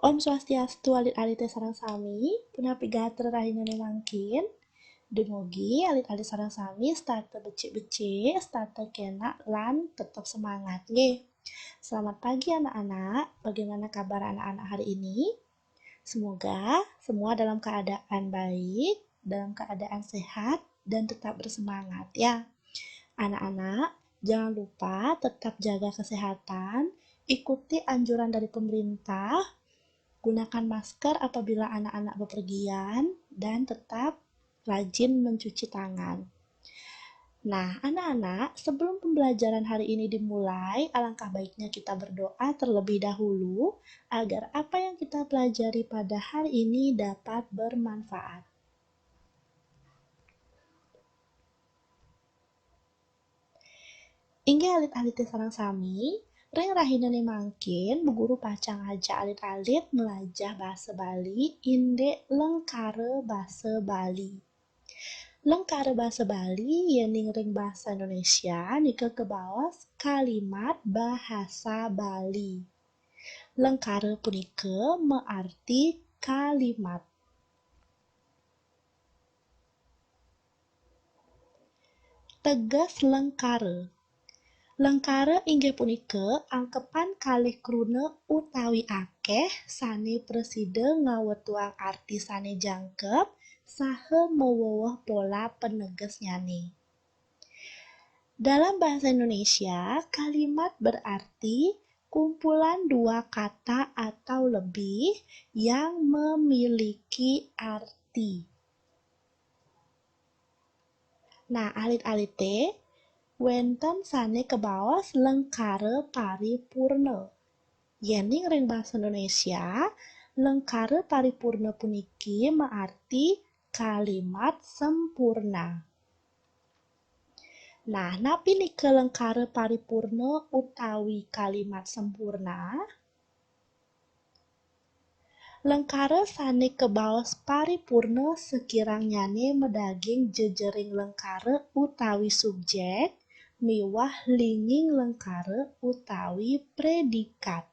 Om Swastiastu alit-alit sareng sami, punah pigahater rahina mangkin. Dumugi alit-alit sareng sami starte becik-becik, starte kena lan tetap semangat nggih. Selamat pagi anak-anak. Bagaimana kabar anak-anak hari ini? Semoga semua dalam keadaan baik, dalam keadaan sehat dan tetap bersemangat ya. Anak-anak, jangan lupa tetap jaga kesehatan, ikuti anjuran dari pemerintah, gunakan masker apabila anak-anak bepergian, dan tetap rajin mencuci tangan. Nah, anak-anak, sebelum pembelajaran hari ini dimulai, alangkah baiknya kita berdoa terlebih dahulu agar apa yang kita pelajari pada hari ini dapat bermanfaat. Inggih alit-alit sareng sami, ring rahinane mangkin bu guru pacang aja alit-alit melajah basa Bali inde lengkare basa Bali. Lengkare basa Bali yening ring bahasa Indonesia nika kebawas kalimat bahasa Bali. Lengkare punika mearti kalimat. Tegas lengkare. Lengkare inggih punika angkepan kalih kruna utawi akeh sane presida ngawetuang arti sane jangkep saha meweweh pola penegesnyane. Dalam bahasa Indonesia, kalimat berarti kumpulan dua kata atau lebih yang memiliki arti. Nah, alit-alite wenten sane kebawas lengkare paripurna. Yening ring bahasa Indonesia, lengkare paripurna puniki mearti kalimat sempurna. Nah, napi nika lengkare paripurna utawi kalimat sempurna? Lengkare sane kebaos paripurna sekiranyane medaging jejering lengkare utawi subjek miwah linging lengkare utawi predikat.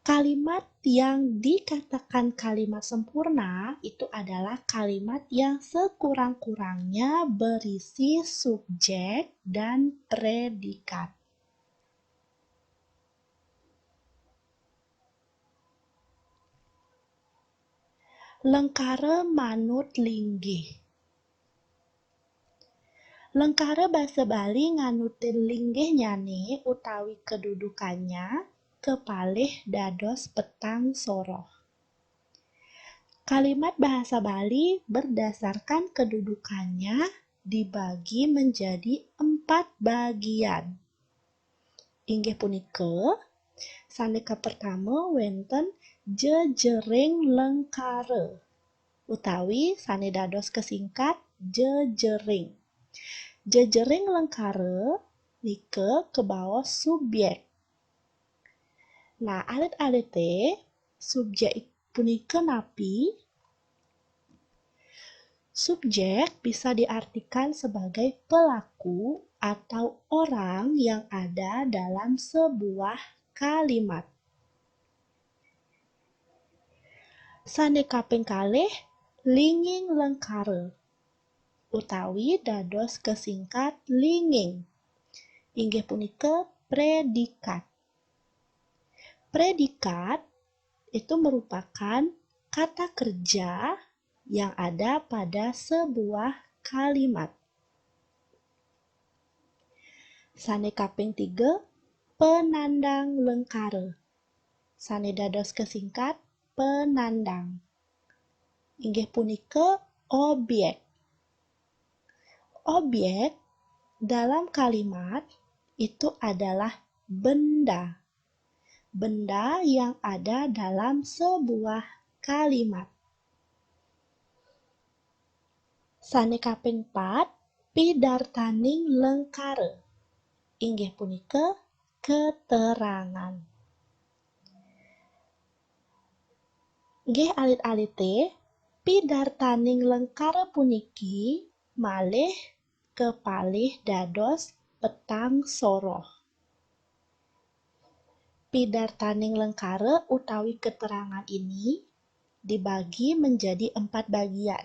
Kalimat yang dikatakan kalimat sempurna itu adalah kalimat yang sekurang-kurangnya berisi subjek dan predikat. Lengkare manut linggih. Lengkare basa Bali nganutin linggih nyane utawi kedudukannya kepalih dados petang soroh. Kalimat bahasa Bali berdasarkan kedudukannya dibagi menjadi 4 bagian. Inggih punika, saneka pertama wenten jejering lengkare utawi sane dados kesingkat jejering. Jejering lengkare nika kebawas subjek. Nah, alit-alite subjek punika napi? Subjek bisa diartikan sebagai pelaku atau orang yang ada dalam sebuah kalimat. Sane kaping kalih linging lengkare utawi dados kesingkat linging. Inggih punika predikat. Predikat itu merupakan kata kerja yang ada pada sebuah kalimat. Sane kaping 3 penandang lengkare. Sane dados kesingkat penandang. Inggih punika objek. Objek dalam kalimat itu adalah benda. Benda yang ada dalam sebuah kalimat. Sane kaping 4 pidartaning lengkare. Inggih punika keterangan. Nggih alit-alite pidartaning lengkare puniki malih kepalih dados petang soroh. Pidartaning lengkare utawi keterangan ini dibagi menjadi 4 bagian.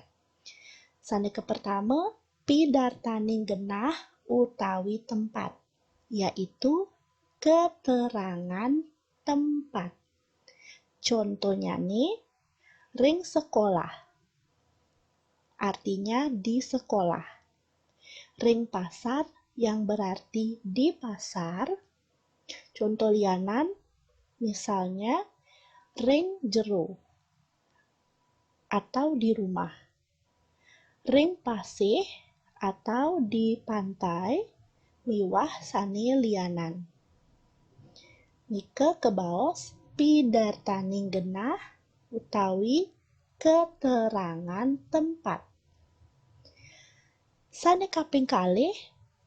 Saneka pertama, pidartaning genah utawi tempat, yaitu keterangan tempat. Contohnya nih, ring sekolah, artinya di sekolah. Ring pasar yang berarti di pasar. Contoh lianan, misalnya ring jero atau di rumah. Ring pasih atau di pantai, miwah sane lianan. Nika kebaos pidartaning genah utawi keterangan tempat. Sane kaping kalih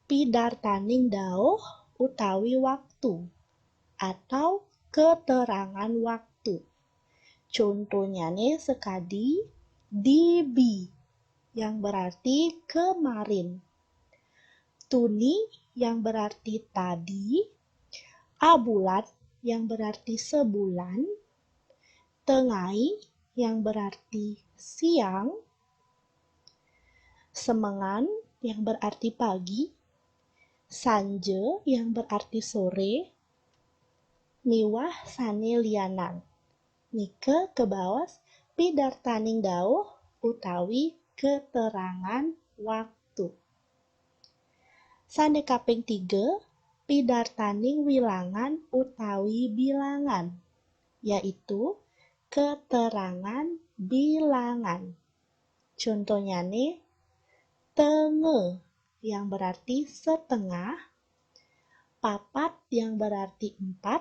pidartaning dauh utawi waktu atau keterangan waktu. Contohnya nih sekadi dibi yang berarti kemarin, tuni yang berarti tadi, abulat yang berarti sebulan, tengai yang berarti siang, semengan yang berarti pagi, sanje yang berarti sore, miwah sane lianan. Nika kebaos pidartaning dauh utawi keterangan waktu. Sane kaping 3, pidartaning wilangan utawi bilangan, yaitu keterangan bilangan. Contohnya nih, tenge yang berarti setengah, papat yang berarti 4,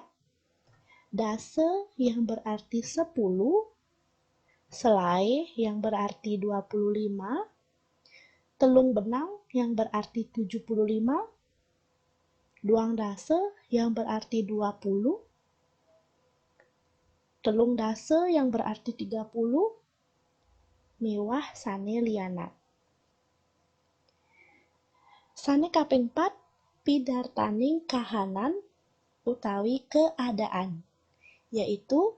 dase yang berarti 10, selai yang berarti 25, telung benang yang berarti 75, duang dase yang berarti 20, telung dase yang berarti 30, miwah sane lianan. Sane kaping 4, pidartaning kahanan utawi keadaan, yaitu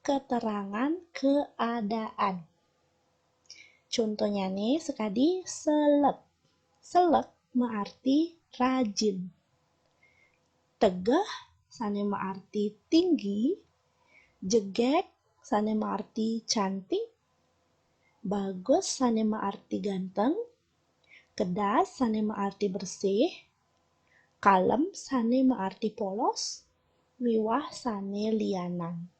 keterangan keadaan. Contohnya nih sekadi selek. Selek berarti rajin. Tegah sane berarti tinggi. Jegek sane berarti cantik. Bagus sane berarti ganteng. Kedas sane berarti bersih. Kalem sane berarti polos. Miwah sane lianan.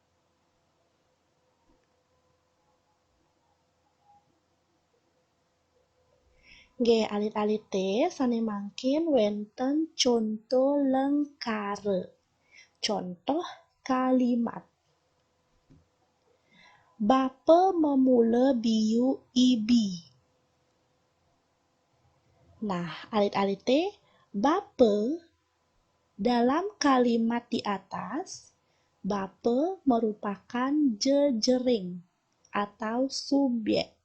Nggih, alit-alit teh sane mangkin wenten contoh lengkare. Contoh kalimat. Bapa memula biu ibi. Nah, alit-alit teh bapa dalam kalimat di atas, bapa merupakan jejering atau subjek.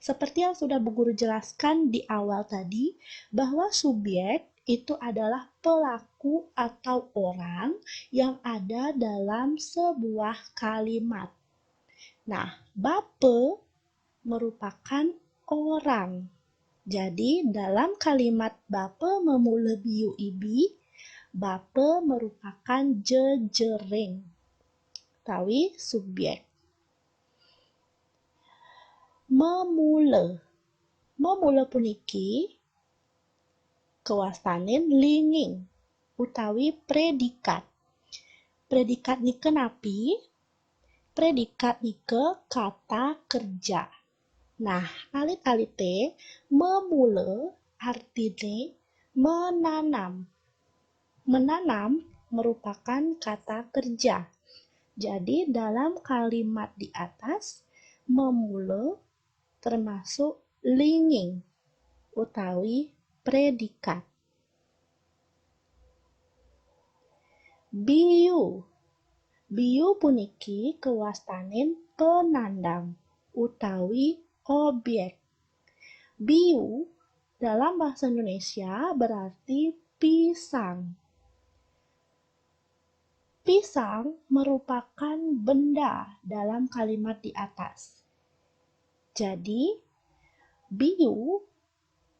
Seperti yang sudah Bu Guru jelaskan di awal tadi, bahwa subjek itu adalah pelaku atau orang yang ada dalam sebuah kalimat. Nah, bapa merupakan orang. Jadi, dalam kalimat bapa memula biu ibi, bapa merupakan jejering, tawi subjek. Memula puniki kewastanin linging utawi predikat. Predikat nike napi? Predikat nike kata kerja. Nah, alit-alit teh memula artinya menanam. Menanam merupakan kata kerja. Jadi dalam kalimat di atas memula termasuk linging utawi predikat. Biu puniki kewastanin penandang utawi objek. Biu dalam bahasa Indonesia berarti pisang. Pisang merupakan benda dalam kalimat di atas. Jadi, biu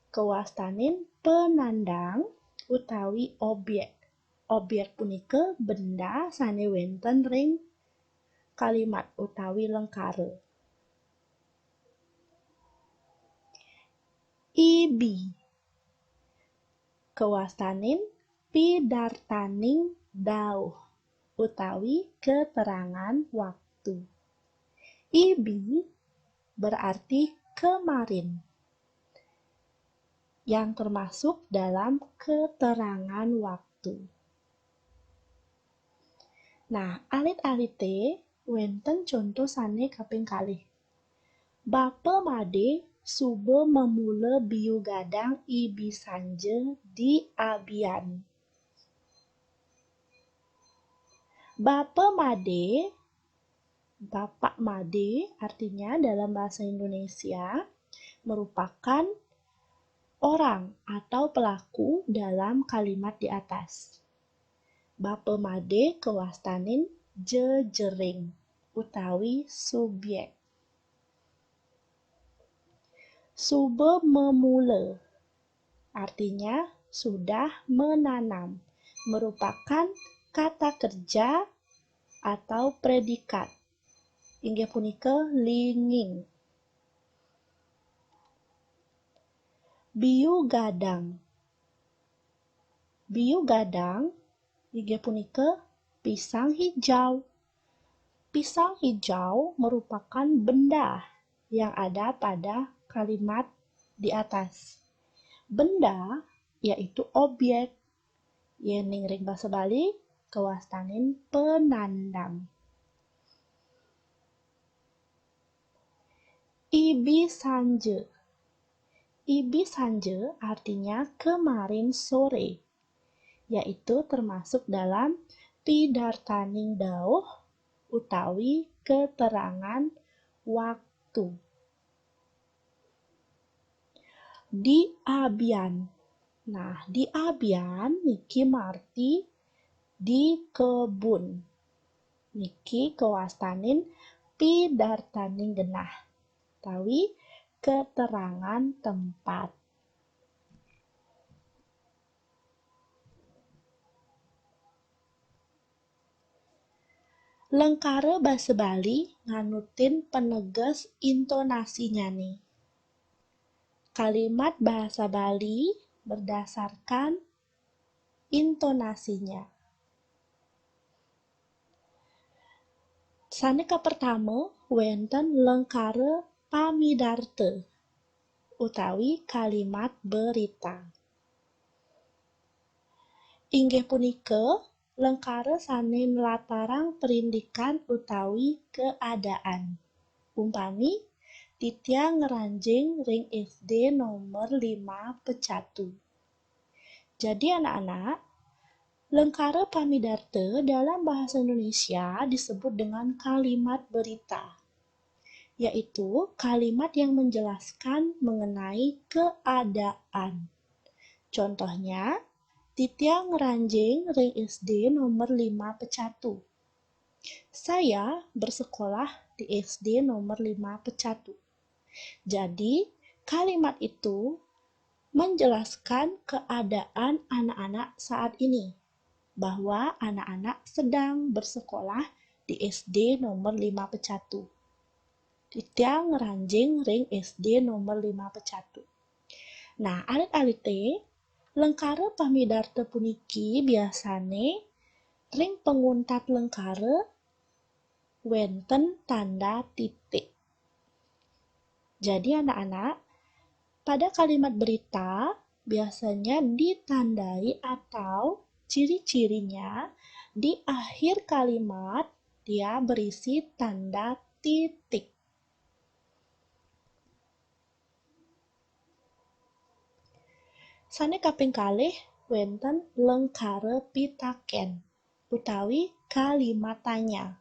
kewastanin penandang utawi objek. Objek punika benda sane wenten ring kalimat utawi lengkare. Ibi kewastanin pidartaning dauh utawi keterangan waktu. Ibi berarti kemarin, yang termasuk dalam keterangan waktu. Nah, alit-alite wenten contoh sane kaping kalih. Bapa made sube memula biu gadang ibi sanje di abian. Bapak made artinya dalam bahasa Indonesia merupakan orang atau pelaku dalam kalimat di atas. Bapak made kewastanin jejering utawi subjek. Sube memula artinya sudah menanam, merupakan kata kerja atau predikat. Inggih punika linging. Biu gadang. Biu gadang inggih punika pisang hijau. Pisang hijau merupakan benda yang ada pada kalimat di atas. Benda yaitu objek. Yening ring basa Bali kewastanin penandang. Ibi sanje. Ibi sanje artinya kemarin sore, yaitu termasuk dalam pidartaning dauh utawi keterangan waktu. Di abian. Nah, di abian niki marti di kebun. Niki kewastanin pidartaning genah, utawi keterangan tempat. Lengkare basa Bali nganutin peneges intonasinya nih. Kalimat bahasa Bali berdasarkan intonasinya. Saneka pertama wenten lengkare pamidarte utawi kalimat berita. Inggih punika lengkare sane nlatarang perindikan utawi keadaan. Umpami Titya ngeranjing ring SD nomor 5 Pecatu. Jadi anak-anak, lengkare pamidarte dalam bahasa Indonesia disebut dengan kalimat berita, yaitu kalimat yang menjelaskan mengenai keadaan. Contohnya, Titya ngeranjing ring SD nomor 5 Pecatu. Saya bersekolah di SD nomor 5 Pecatu. Jadi, kalimat itu menjelaskan keadaan anak-anak saat ini, bahwa anak-anak sedang bersekolah di SD nomor 5 Pecatu. Titya ngeranjing ring SD nomor 5 Pecatu. Nah, alit-alite lengkare pamidarte puniki biasane ring penguntat lengkare wenten tanda titik. Jadi anak-anak, pada kalimat berita biasanya ditandai atau ciri-cirinya di akhir kalimat dia berisi tanda titik. Sane kaping kalih wenten lengkare pitaken utawi kalimat tanya.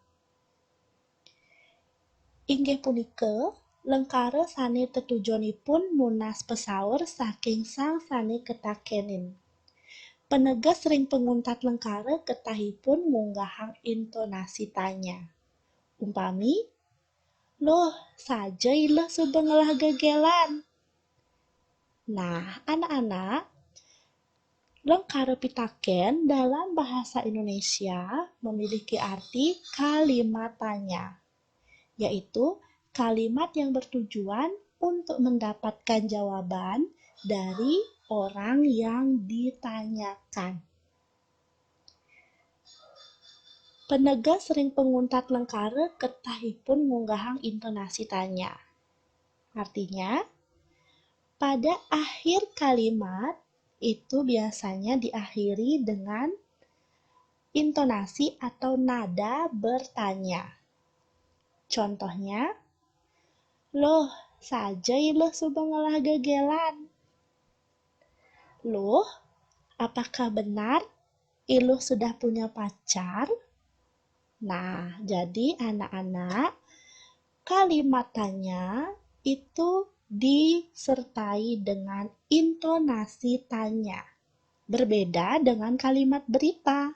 Inggih punika lengkare sane tetujonipun nunas pesaur saking sang sane ketakenin. Penegas sering penguntat lengkara ketahipun munggahang intonasi tanya. Umpami, loh, saja ilah subengelah gegelan. Nah, anak-anak, lengkara pitaken dalam bahasa Indonesia memiliki arti kalimat tanya, yaitu kalimat yang bertujuan untuk mendapatkan jawaban dari orang yang ditanyakan. Penegas sering penguntat lengkara ketahipun munggahang intonasi tanya. Artinya, pada akhir kalimat itu biasanya diakhiri dengan intonasi atau nada bertanya. Contohnya, loh, saja ilah subengelah gegelan. Loh, apakah benar iluh sudah punya pacar? Nah, jadi anak-anak, kalimat tanya itu disertai dengan intonasi tanya. Berbeda dengan kalimat berita.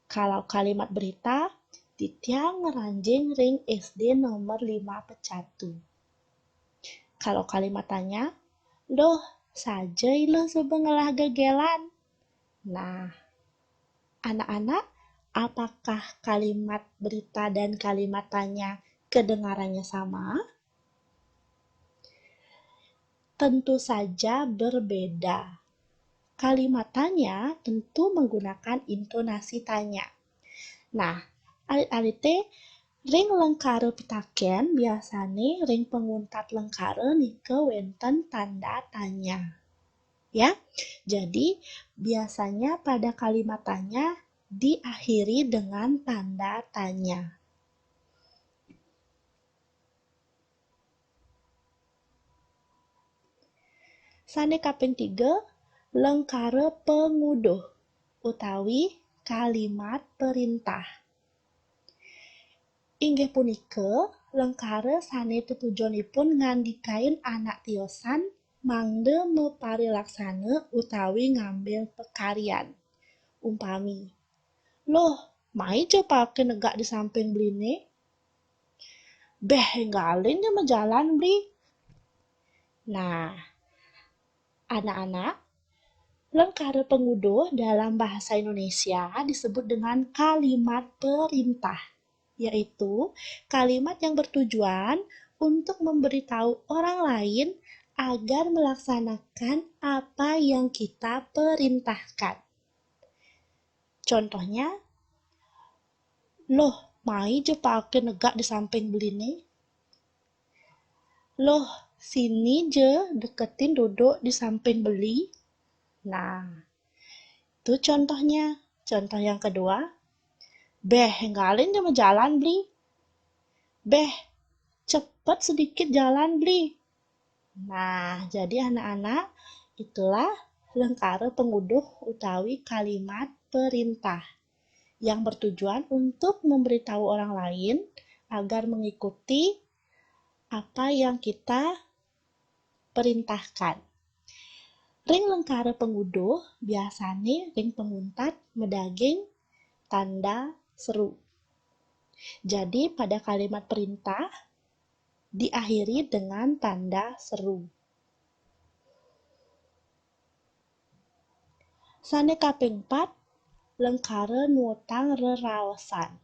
Kalau kalimat berita, titiang ngeranjing ring SD nomor 5 pecatu. Kalau kalimat tanya, loh, saja iluh subengelah gegelan. Nah, anak-anak, apakah kalimat berita dan kalimat tanya kedengarannya sama? Tentu saja berbeda. Kalimat tanya tentu menggunakan intonasi tanya. Nah, alit-alit teh ring lengkara pitaken biasane ring penguntat lengkara nike wenten tanda tanya. Ya, jadi biasanya pada kalimat tanya diakhiri dengan tanda tanya. Sane kaping 3, lengkara penguduh utawi kalimat perintah. Inggih punika lengkara sane tujuanipun ngandikain anak tiosan mangde meparilaksana utawi ngambil pekaryan. Umpami, loh, mai cepake negak di samping beline? Beh, enggalin dia jalan beli. Nah, anak-anak, lengkara penguduh dalam bahasa Indonesia disebut dengan kalimat perintah, yaitu kalimat yang bertujuan untuk memberitahu orang lain agar melaksanakan apa yang kita perintahkan. Contohnya, loh, mai je pake negak di samping beline? Loh, sini je deketin duduk di samping beli. Nah, itu contohnya. Contoh yang kedua, beh, enggalin dia jalan beli. Beh, cepet sedikit jalan beli. Nah, jadi anak-anak, itulah lengkara penguduh utawi kalimat perintah yang bertujuan untuk memberitahu orang lain agar mengikuti apa yang kita perintahkan. Ring lengkara penguduh biasanya ring penguntat medaging tanda seru. Jadi pada kalimat perintah diakhiri dengan tanda seru. Sane kaping 4, lengkara nuotang reraosan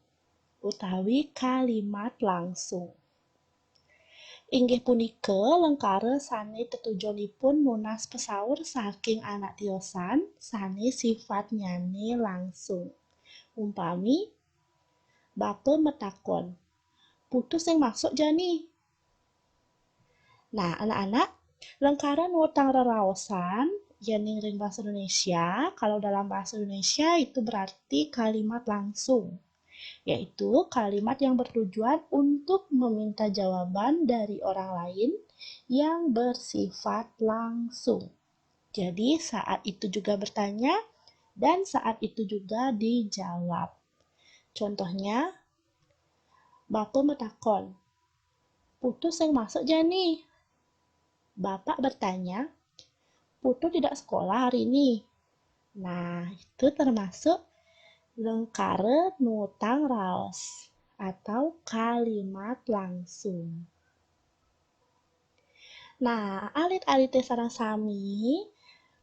utawi kalimat langsung. Inggih punika lengkara sane tetujonipun nunas pesaur saking anak tiosan sane sifat nyane langsung. Umpami, bapa metakon, putus yang maksud jani. Nah, anak-anak, lengkara nuotang reraosan yang ring bahasa Indonesia, kalau dalam bahasa Indonesia itu berarti kalimat langsung, yaitu kalimat yang bertujuan untuk meminta jawaban dari orang lain yang bersifat langsung. Jadi saat itu juga bertanya dan saat itu juga dijawab. Contohnya, Bapak metakon, putus yang masuk jani. Bapak bertanya, putu tidak sekolah hari ini. Nah, itu termasuk lengkare nutang raos atau kalimat langsung. Nah, alit-alit sareng sami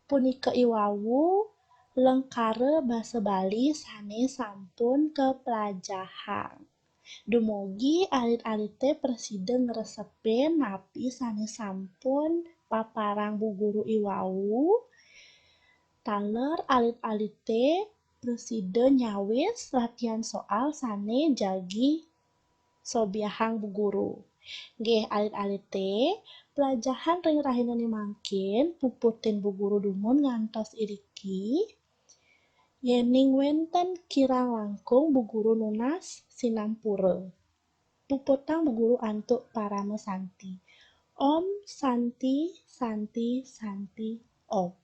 punika iwawu lengkare basa Bali sanes sampun kepelajahan. Dumugi alit-alit presida ngresepen napi sanes sampun paparang bu guru iwawu. Taler alit-alit presida nyawis latihan soal sane jagi sobiahang bu guru. Nggih alit-alit pelajahan ring rahinane mangkin puputin bu guru dumun ngantos iriki yening wenten kirang langkung bu guru nunas sinampura. Puputang bu guru antuk parame santi. Om santi santi santi om.